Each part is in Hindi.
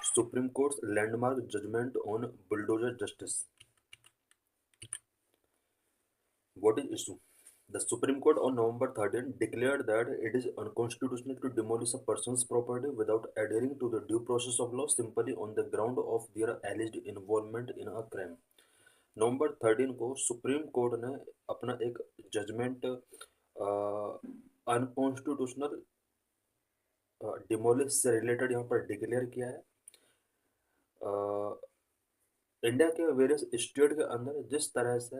Supreme Court's landmark judgment on bulldozer justice. What is issue? The Supreme Court on November 13 declared that it is unconstitutional to demolish a person's property without adhering to the due process of law simply on the ground of their alleged involvement in a crime. नवंबर 13 को सुप्रीम कोर्ट ने अपना एक जजमेंट अनकॉन्स्टिट्यूशनल डिमोलिश से रिलेटेड यहाँ पर डिक्लेयर किया है। इंडिया के वेरियस स्टेट के अंदर जिस तरह से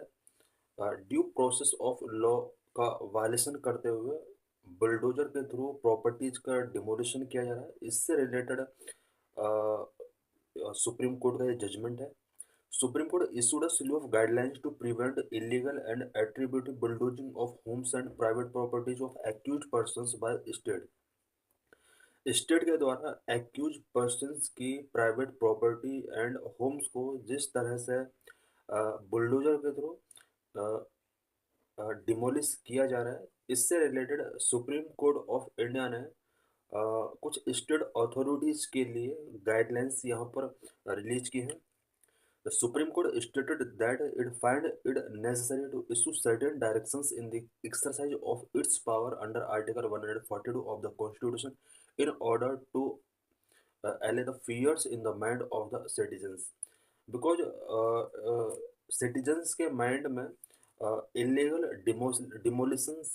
ड्यू प्रोसेस ऑफ लॉ का वायलेशन करते हुए बुलडोजर के थ्रू प्रॉपर्टीज का डिमोलिशन किया जा रहा है, इससे रिलेटेड सुप्रीम कोर्ट का ये जजमेंट है। Supreme Court issued a slew of guidelines to prevent illegal and attributive bulldozing of homes and private properties of accused persons by state. State के द्वारा एक्यूज पर्सन्स की प्राइवेट प्रॉपर्टी एंड होम्स को जिस तरह से बुलडोजर के थ्रू डिमोलिश किया जा रहा है, इससे related supreme court of India ने कुछ स्टेट अथॉरिटीज़ के लिए गाइडलाइंस यहाँ पर रिलीज की हैं। The Supreme Court stated that it find it necessary to issue certain directions in the exercise of its power under Article 142 of the Constitution in order to allay the fears in the mind of the citizens. Because citizens के mind में illegal demolitions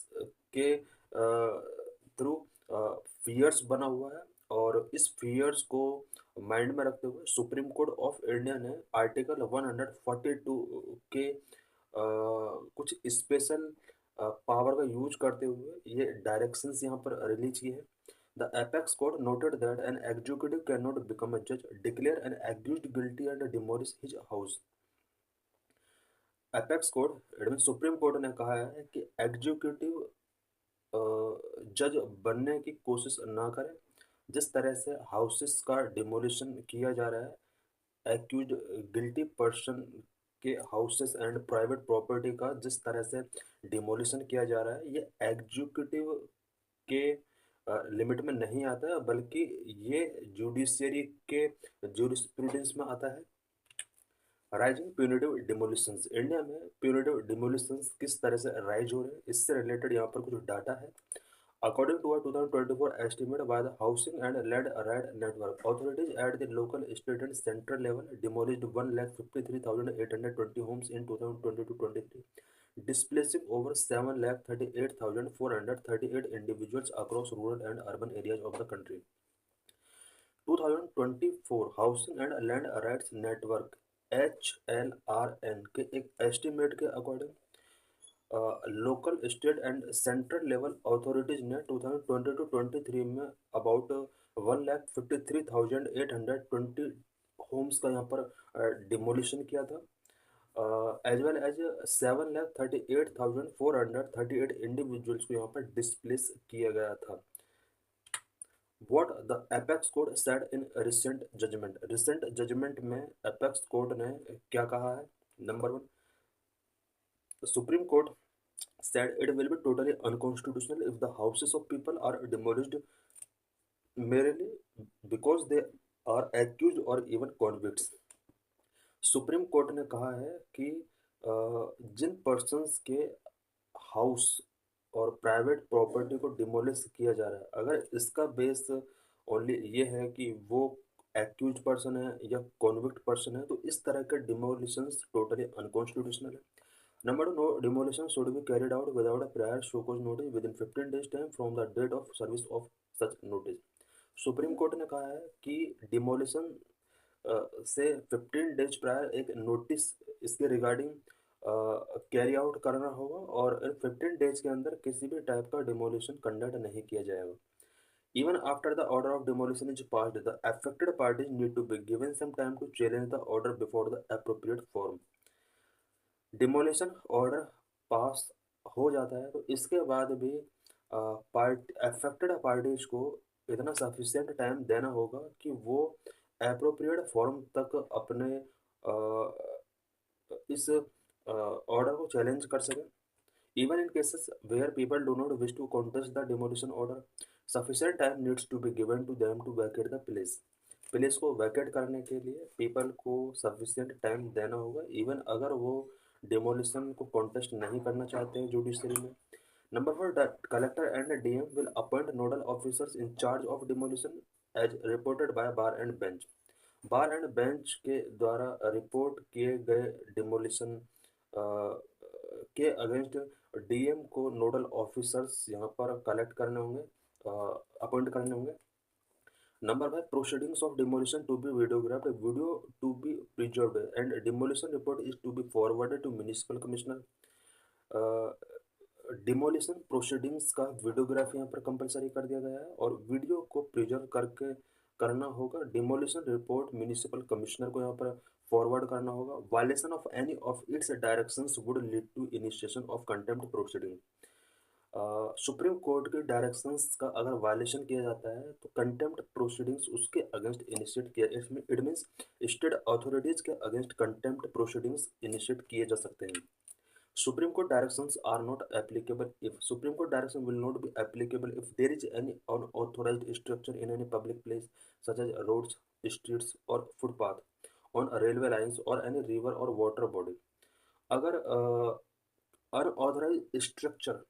के थ्रू fears बना हुआ है, और इस fears को माइंड में रखते हुए सुप्रीम कोर्ट ऑफ इंडिया ने आर्टिकल 142 के कुछ स्पेशल पावर का यूज करते हुए ये डायरेक्शंस यहाँ पर रिलीज की है। The apex court noted that an executive can not become a जज, declare an accused guilty and demolish his house. Apex court supreme court ने कहा है कि एग्जीक्यूटिव जज बनने की कोशिश ना करें। जिस तरह से हाउसेस का डिमोलिशन किया जा रहा है, एक्यूज्ड गिल्टी पर्सन के हाउसेस एंड प्राइवेट प्रॉपर्टी का जिस तरह से डिमोलिशन किया जा रहा है, ये एग्जीक्यूटिव के लिमिट में नहीं आता है, बल्कि ये जुडिशियरी के जूरिस्प्रूडेंस में आता है। राइजिंग प्यूनिटिव डिमोलिशंस, इंडिया में प्यूनिटिव डिमोलिशंस किस तरह से राइज हो रहे हैं, इससे रिलेटेड यहाँ पर कुछ डाटा है। According to a 2024 estimate by the Housing and Land Right Network, authorities at the local, state and central level demolished 1,53,820 homes in 2022-23, displacing over 7,38,438 individuals across rural and urban areas of the country. 2024 Housing and Land Rights Network HLRN के एक एस्टिमेट के according local, state and central level authorities ने 2022-23 में अबाउट 1,53,820 होम्स का यहाँ पर डिमोलिशन किया था, एज वेल एज 7,38,438 इंडिविजुअल्स को यहाँ पर डिस्प्लेस किया गया था। What the Apex Court said in recent judgment. Recent judgment में Apex Court ने क्या कहा है? Number 1, the Supreme Court said it will be totally unconstitutional if the houses of people are demolished merely because they are accused or even convicts. Supreme court ने कहा है कि जिन पर्सन्स के हाउस और प्राइवेट प्रॉपर्टी को डिमोलिश किया जा रहा है, अगर इसका बेस ओनली ये है कि वो एक्यूज पर्सन है या कॉन्विक्ट पर्सन है, तो इस तरह के डिमोलिशंस टोटली अनकॉन्स्टिट्यूशनल है। Number 2, no demolition should be carried out without a prior show cause notice within 15 days time from the date of service of such notice. Supreme court ने कहा है कि डिमोलिशन से 15 डेज प्रायर एक नोटिस इसके रिगार्डिंग कैरी आउट करना होगा, और 15 डेज के अंदर किसी भी टाइप का डिमोलिशन कंडक्ट नहीं किया जाएगा। Even after the order of demolition is passed, the affected parties need to be given some time to challenge the order before the appropriate forum. Demolition order pass हो जाता है तो इसके बाद भी अफेक्टेड पार्टीज को इतना सफिशिएंट टाइम देना होगा कि वो एप्रोप्रिएट फॉर्म तक अपने इस ऑर्डर को चैलेंज कर सकें। Even in cases where people do not wish to contest the demolition order, sufficient time needs to be given to them to vacate the place. Place को वैकेट करने के लिए पीपल को सफिशिएंट टाइम देना होगा, इवन अगर वो डिमोलिशन को कॉन्टेस्ट नहीं करना चाहते हैं जुडिशरी में। Number 4, the collector and DM will appoint nodal officers in charge of demolition as reported by bar and bench. Bar and bench के द्वारा रिपोर्ट किए गए डिमोलिशन के अगेंस्ट डीएम को नोडल ऑफिसर्स यहाँ पर कलेक्ट करने होंगे, अपॉइंट करने होंगे। Number 5, proceedings of demolition to be videographed, video to be preserved, and demolition report is to be forwarded to municipal commissioner. Demolition proceedings का वीडियोग्राफी यहाँ पर कंपलसरी कर दिया गया है और वीडियो को प्रिजर्व करके करना होगा। डिमोलिशन रिपोर्ट म्यूनिसिपल कमिश्नर को यहाँ पर फॉरवर्ड करना होगा। Violation of any of its directions would lead to initiation of contempt proceeding. Supreme court के डायरेक्शंस का अगर वायलेशन किया जाता है तो कंटेम्प्ट प्रोसीडिंग्स उसके अगेंस्ट इनिशिएट किया, इट मीन्स स्टेट अथॉरिटीज के अगेंस्ट कंटेम्प्ट प्रोसीडिंग्स इनिशिएट किए जा सकते हैं। Supreme Court directions are not applicable if Supreme Court direction will not be applicable if there is any unauthorized structure in any public place such as roads, streets or footpath on railway lines or any river or water body। अगर अनऑथराइज स्ट्रक्चर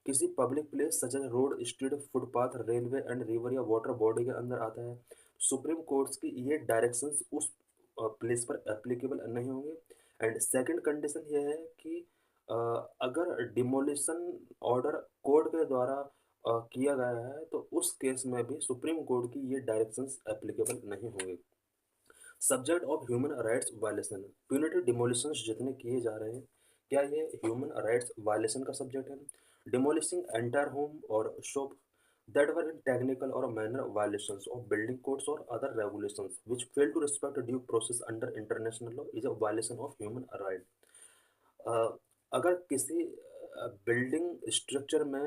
किसी public place such as road, street, footpath, railway and river या वाटर बॉडी के अंदर आता है, सुप्रीम कोर्ट्स की ये डायरेक्शंस उस प्लेस पर एप्लीकेबल नहीं होंगे। एंड सेकंड कंडीशन ये है कि अगर डिमोलिशन ऑर्डर कोर्ट के द्वारा किया गया है तो उस केस में भी सुप्रीम कोर्ट की ये डायरेक्शंस एप्लीकेबल नहीं होंगे। Subject of human rights violation, punitive demolitions जितने किए जा रहे हैं क्या ये ह्यूमन राइट्स वायलेशन का सब्जेक्ट है? डिमोलिशिंग एंटायर होम और shop that were in technical or minor violations of building codes or other regulations which fail to respect due process under international law is a violation of human right। अगर किसी बिल्डिंग स्ट्रक्चर में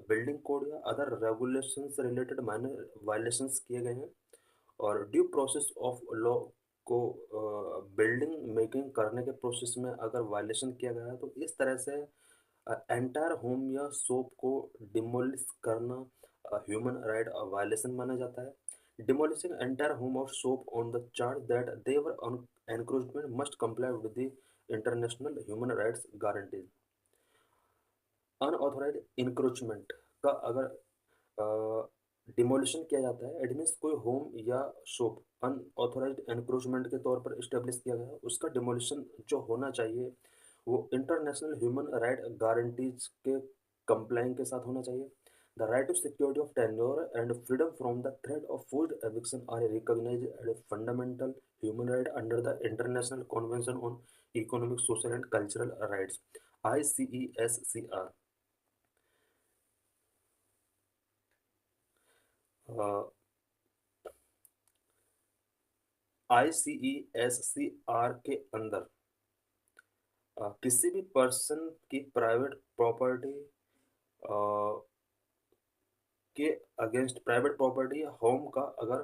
बिल्डिंग कोड या अदर रेगुलेशन से रिलेटेड माइनर वायलेशंस किए गए हैं और ड्यू प्रोसेस ऑफ लॉ को बिल्डिंग मेकिंग करने के प्रोसेस में अगर वायलेशन किया गया है तो इस तरह से एंटायर होम या शॉप को डिमोलिश करना ह्यूमन राइट वायलेशन माना जाता है। डिमोलिशिंग एंटायर होम और shop on the charge that they were encroachment must comply with the international human rights guarantees. Unauthorise encroachment का अगर डिमोलिशन किया जाता है, इट मीन्स कोई होम या शॉप अनऑथोराइज एनक्रोचमेंट के तौर पर इस्टेब्लिश किया गया है, उसका डिमोलिशन जो होना चाहिए वो इंटरनेशनल ह्यूमन राइट गारंटीज के कंप्लाइंग के साथ होना चाहिए। The right to security of tenure and freedom from the threat of forced eviction are recognised as fundamental human right under the international convention on economic, social and cultural rights ICESCR। ICESCR के अंदर किसी भी पर्सन की प्राइवेट प्रॉपर्टी के अगेंस्ट, प्राइवेट प्रॉपर्टी या होम का अगर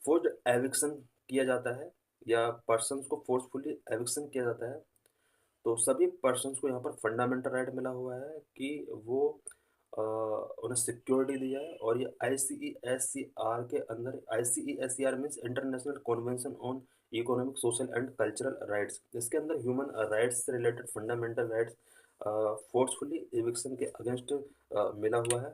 फोर्स्ड एविक्शन किया जाता है या पर्सन्स को फोर्सफुली एविक्शन किया जाता है तो सभी पर्सन्स को यहाँ पर फंडामेंटल राइट मिला हुआ है कि वो उन्हें सिक्योरिटी दी जाए। और ये ICESCR के अंदर, ICESCR means international convention on economic, social and cultural rights, इसके अंदर ह्यूमन राइट्स से related fundamental rights forcefully eviction के अगेंस्ट मिला हुआ है।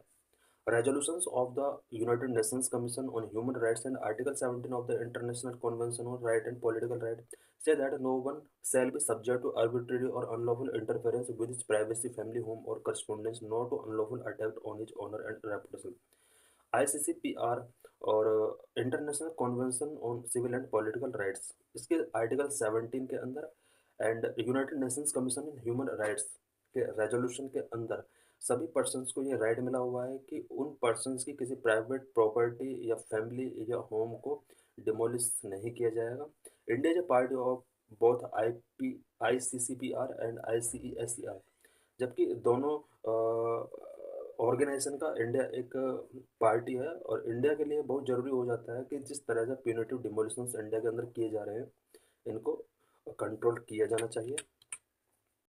Resolutions of the United Nations Commission on Human Rights and Article 17 of the International Convention on Right and Political Right say that no one shall be subject to arbitrary or unlawful interference with his privacy, family, home, or correspondence, nor to unlawful attack on his honor and reputation। ICCPR और international convention on civil and political rights, इसके आर्टिकल 17 के अंदर and United Nations commission on human rights के रेजोल्यूशन के अंदर सभी पर्सन्स को ये राइट मिला हुआ है कि उन पर्सन्स की किसी प्राइवेट प्रॉपर्टी या फैमिली या होम को डिमोलिश नहीं किया जाएगा। India is a party of both ICCPR and ICESCR, जबकि दोनों ऑर्गेनाइजेशन का इंडिया एक पार्टी है और इंडिया के लिए बहुत ज़रूरी हो जाता है कि जिस तरह से प्यूनिटिव डिमोलिशंस इंडिया के अंदर किए जा रहे हैं इनको कंट्रोल किया जाना चाहिए।